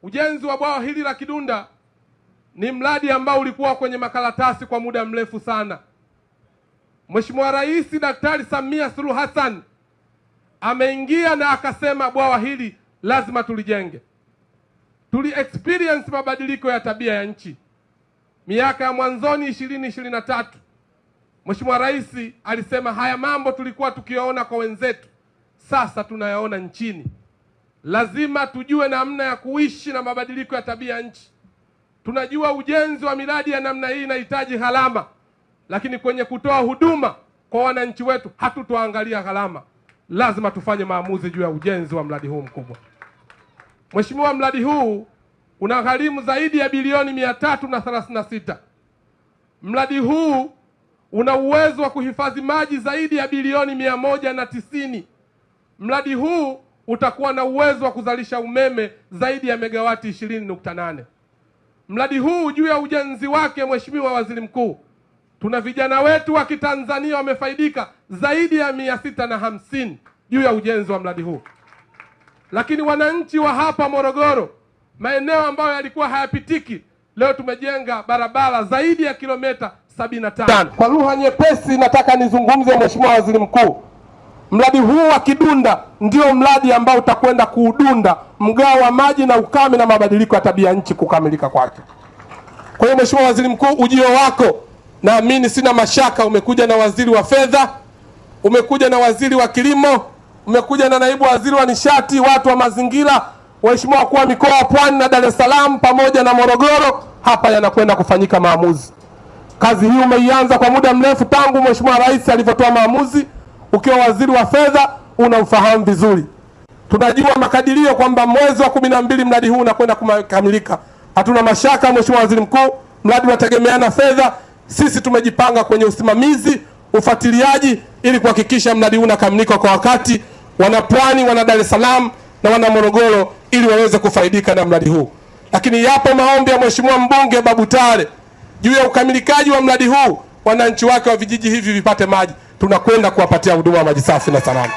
Ujenzi wa bwawa hili la Kidunda ni mradi ambao ulikuwa kwenye makaratasi kwa muda mrefu sana. Mheshimiwa Rais Daktari Samia Suluhu Hassan ameingia na akasema bwawa hili lazima tulijenge. Tuli experience mabadiliko ya tabia ya nchi. Miaka ya mwanzoni 2023, Mheshimiwa Rais alisema haya mambo tulikuwa tukiyaona kwa wenzetu, sasa tunayaona nchini. Lazima tujue namna ya kuishi na mabadiliko ya tabia ya nchi. Tunajua ujenzi wa miradi ya namna hii inahitaji gharama, lakini kwenye kutoa huduma kwa wananchi wetu hatutoangalia gharama. Lazima tufanye maamuzi juu ya ujenzi wa mradi huu mkubwa. Mheshimiwa, mradi huu unagharimu zaidi ya bilioni 336. Mradi huu una uwezo wa kuhifadhi maji zaidi ya bilioni 190. Mradi huu utakuwa na uwezo wa kuzalisha umeme zaidi ya megawati 20.8. Mradi huu juu ya ujenzi wake, Mheshimiwa Waziri Mkuu, tuna vijana wetu wa Kitanzania wamefaidika zaidi ya 650 juu ya ujenzi wa mradi huu. Lakini wananchi wa hapa Morogoro, maeneo ambayo yalikuwa hayapitiki, leo tumejenga barabara zaidi ya kilomita 75. Kwa lugha nyepesi nataka nizungumze, Mheshimiwa Waziri Mkuu, mradi huu wa Kidunda ndio mradi ambao utakwenda kuudunda mgao wa maji na ukame na mabadiliko ya tabia nchi kukamilika kwake. Kwa hiyo Mheshimiwa Waziri Mkuu, ujio wako naamini sina mashaka, umekuja na waziri wa fedha, umekuja na waziri wa kilimo, umekuja na naibu waziri wa nishati, watu wa mazingira, waheshimiwa wakuu wa mikoa wa Pwani na Dar es Salaam pamoja na Morogoro. Hapa yanakwenda kufanyika maamuzi. Kazi hii umeianza kwa muda mrefu tangu Mheshimiwa Rais alivyotoa maamuzi. Ukiwa waziri wa fedha unamfahamu vizuri. Tunajua makadirio kwamba mwezi wa 12 mradi huu unakwenda kukamilika. Hatuna mashaka Mheshimiwa Waziri Mkuu, mradi unategemeana fedha. Sisi tumejipanga kwenye usimamizi, ufuatiliaji ili kuhakikisha mradi huu unakamilika kwa wakati, wana Pwani, wana Dar es Salaam na wana Morogoro ili waweze kufaidika na mradi huu. Lakini yapo maombi ya Mheshimiwa mbunge Babu Tale juu ya ukamilikaji wa mradi huu, wananchi wake wa vijiji hivi vipate maji. Tunakwenda kuwapatia huduma ya maji safi na salama.